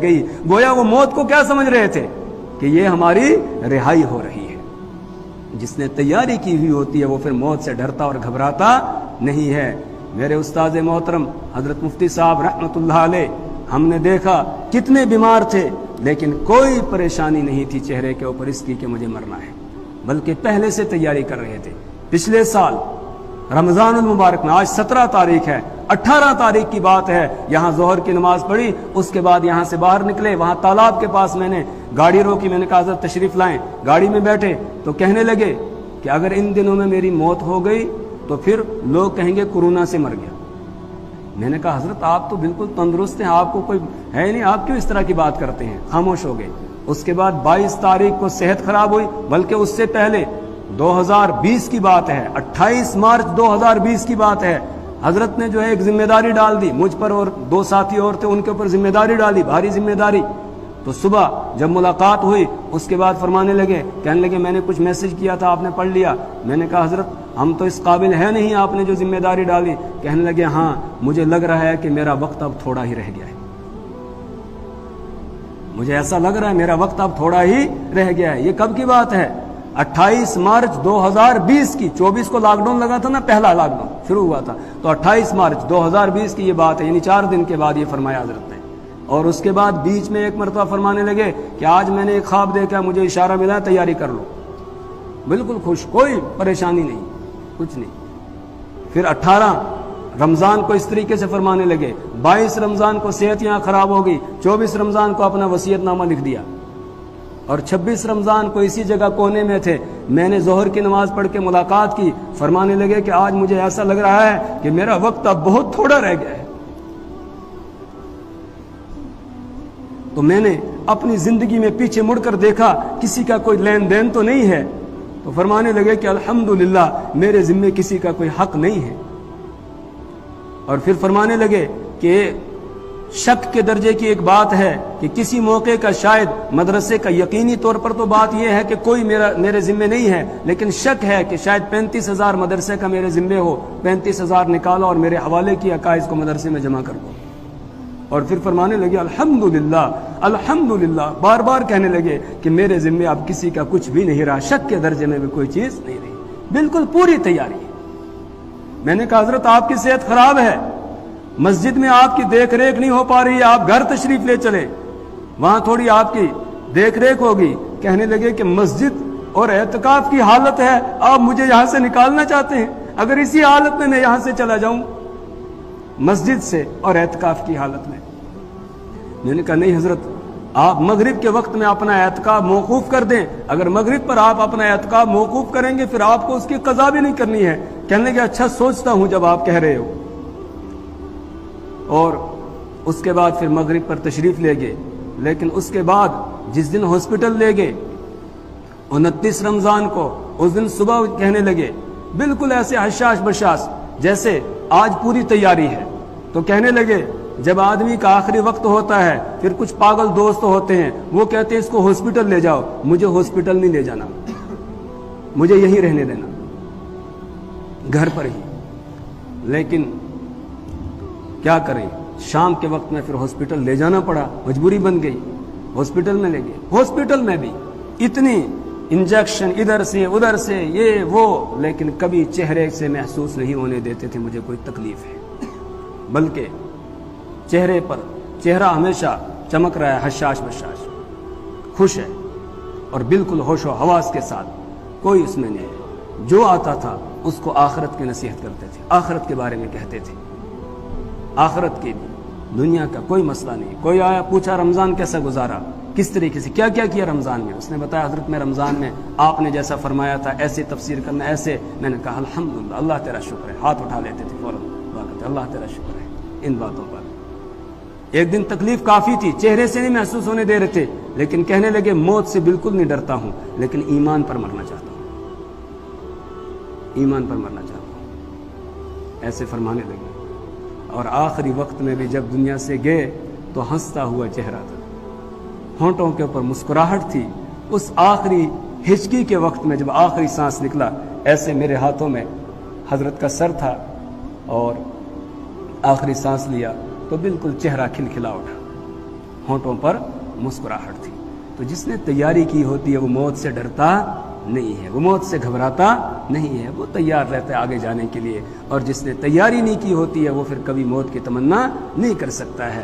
گئی. گویا وہ موت کو کیا سمجھ رہے تھے کہ یہ ہماری رہائی ہو رہی ہے. جس نے تیاری کی ہوئی ہوتی ہے وہ پھر موت سے ڈرتا اور گھبراتا نہیں ہے. میرے استاد محترم حضرت مفتی صاحب رحمۃ اللہ علیہ، ہم نے دیکھا کتنے بیمار تھے لیکن کوئی پریشانی نہیں تھی چہرے کے اوپر اس کی کہ مجھے مرنا ہے، بلکہ پہلے سے تیاری کر رہے تھے. پچھلے سال رمضان المبارک میں، آج 17 تاریخ ہے، 18 تاریخ کی بات ہے، یہاں ظہر کی نماز پڑھی، اس کے بعد یہاں سے باہر نکلے، وہاں تالاب کے پاس میں نے گاڑی روکی. میں نے کہا حضرت تشریف لائیں. گاڑی میں بیٹھے تو کہنے لگے کہ اگر ان دنوں میں میری موت ہو گئی تو پھر لوگ کہیں گے کورونا سے مر گیا. میں نے کہا حضرت آپ تو بالکل تندرست ہیں، آپ کو کوئی ہے نہیں، آپ کیوں اس طرح کی بات کرتے ہیں؟ خاموش ہو گئے. اس کے بعد 22 تاریخ کو صحت خراب ہوئی، بلکہ اس سے پہلے 2020 کی بات ہے، 28 مارچ 2020 کی بات ہے. حضرت نے جو ہے ایک ذمہ داری ڈال دی مجھ پر، اور 2 ساتھی اور تھے ان کے اوپر ذمہ داری ڈالی، بھاری ذمہ داری. تو صبح جب ملاقات ہوئی اس کے بعد فرمانے لگے، کہنے لگے میں نے کچھ میسج کیا تھا آپ نے پڑھ لیا؟ میں نے کہا حضرت ہم تو اس قابل ہے نہیں، آپ نے جو ذمہ داری ڈالی. کہنے لگے ہاں مجھے لگ رہا ہے کہ میرا وقت اب تھوڑا ہی رہ گیا ہے، مجھے ایسا لگ رہا ہے میرا وقت اب تھوڑا ہی رہ گیا ہے. یہ کب کی بات ہے؟ 28 مارچ 2020 کی. 24 کو لاک ڈاؤن لگا تھا نا، پہلا لاک ڈاؤن شروع ہوا تھا، تو 28 مارچ 2020 کی یہ بات ہے، یعنی 4 دن کے بعد یہ فرمایا حضرت نے. اور اس کے بعد بیچ میں ایک مرتبہ فرمانے لگے کہ آج میں نے ایک خواب دیکھا، مجھے اشارہ ملا، تیاری کر لو. بالکل خوش، کوئی پریشانی نہیں، کچھ نہیں. پھر 18 رمضان کو اس طریقے سے فرمانے لگے. 22 رمضان کو صحت یہاں خراب ہو گئی. 24 رمضان کو اپنا وصیت نامہ لکھ دیا. اور 26 رمضان کو اسی جگہ کونے میں تھے، میں نے ظہر کی نماز پڑھ کے ملاقات کی. فرمانے لگے کہ آج مجھے ایسا لگ رہا ہے کہ میرا وقت اب بہت تھوڑا رہ گیا ہے. تو میں نے اپنی زندگی میں پیچھے مڑ کر دیکھا، کسی کا کوئی لین دین تو نہیں ہے. تو فرمانے لگے کہ الحمدللہ میرے ذمے کسی کا کوئی حق نہیں ہے. اور پھر فرمانے لگے کہ شک کے درجے کی ایک بات ہے کہ کسی موقع کا شاید مدرسے کا، یقینی طور پر تو بات یہ ہے کہ کوئی میرے ذمے نہیں ہے، لیکن شک ہے کہ شاید 35,000 مدرسے کا میرے ذمے ہو. 35,000 نکالو اور میرے حوالے کی عقائد کو مدرسے میں جمع کر دو. اور پھر فرمانے لگے الحمدللہ الحمدللہ، بار بار کہنے لگے کہ میرے ذمے اب کسی کا کچھ بھی نہیں رہا، شک کے درجے میں بھی کوئی چیز نہیں رہی، بالکل پوری تیاری. میں نے کہا حضرت آپ کی صحت خراب ہے، مسجد میں آپ کی دیکھ ریکھ نہیں ہو پا رہی ہے، آپ گھر تشریف لے چلے، وہاں تھوڑی آپ کی دیکھ ریکھ ہوگی. کہنے لگے کہ مسجد اور اعتکاف کی حالت ہے، آپ مجھے یہاں سے نکالنا چاہتے ہیں؟ اگر اسی حالت میں میں یہاں سے چلا جاؤں مسجد سے اور اعتکاف کی حالت میں نے کہا نہیں حضرت، آپ مغرب کے وقت میں اپنا اعتکاف موقوف کر دیں. اگر مغرب پر آپ اپنا اعتکاف موقوف کریں گے پھر آپ کو اس کی قضا بھی نہیں کرنی ہے. کہنے لگے اچھا سوچتا ہوں جب آپ کہہ رہے ہو. اور اس کے بعد پھر مغرب پر تشریف لے گئے. لیکن اس کے بعد جس دن ہاسپٹل لے گئے 29 رمضان کو، اس دن صبح کہنے لگے بالکل ایسے حشاش بشاش جیسے آج پوری تیاری ہے. تو کہنے لگے جب آدمی کا آخری وقت ہوتا ہے پھر کچھ پاگل دوست ہوتے ہیں، وہ کہتے ہیں اس کو ہاسپٹل لے جاؤ. مجھے ہاسپٹل نہیں لے جانا، مجھے یہیں رہنے دینا، گھر پر ہی. لیکن کیا کریں، شام کے وقت میں پھر ہاسپٹل لے جانا پڑا، مجبوری بن گئی. ہاسپٹل میں لے گئے. ہاسپٹل میں بھی اتنی انجیکشن ادھر سے ادھر سے یہ وہ، لیکن کبھی چہرے سے محسوس نہیں ہونے دیتے تھے مجھے کوئی تکلیف ہے، بلکہ چہرے پر چہرہ ہمیشہ چمک رہا ہے، حشاش بشاش، خوش ہے اور بالکل ہوش و حواس کے ساتھ، کوئی اس میں نہیں. جو آتا تھا اس کو آخرت کی نصیحت کرتے تھے، آخرت کے بارے میں کہتے تھے، آخرت کی بھی، دنیا کا کوئی مسئلہ نہیں. کوئی آیا پوچھا رمضان کیسا گزارا، کس طریقے سے کیا کیا رمضان میں؟ اس نے بتایا حضرت میں رمضان میں آپ نے جیسا فرمایا تھا ایسے تفسیر کرنا ایسے. میں نے کہا الحمدللہ اللہ تیرا شکر ہے. ہاتھ اٹھا لیتے تھے فوراً، دعا کرتے اللہ تیرا شکر ہے ان باتوں پر. ایک دن تکلیف کافی تھی، چہرے سے نہیں محسوس ہونے دے رہے تھے، لیکن کہنے لگے موت سے بالکل نہیں ڈرتا ہوں، لیکن ایمان پر مرنا چاہتا ہوں، ایمان پر مرنا چاہتا ہوں، ایسے فرمانے لگے. اور آخری وقت میں بھی جب دنیا سے گئے تو ہنستا ہوا چہرہ تھا، ہونٹوں کے اوپر مسکراہٹ تھی. اس آخری ہچکی کے وقت میں جب آخری سانس نکلا، ایسے میرے ہاتھوں میں حضرت کا سر تھا اور آخری سانس لیا تو بالکل چہرہ کھلکھلا اٹھا، ہونٹوں پر مسکراہٹ تھی۔ تو جس نے تیاری کی ہوتی ہے وہ موت سے ڈرتا نہیں ہے، وہ موت سے گھبراتا نہیں ہے، وہ تیار رہتا ہے آگے جانے کے لیے، اور جس نے تیاری نہیں کی ہوتی ہے وہ پھر کبھی موت کی تمنا نہیں کر سکتا ہے۔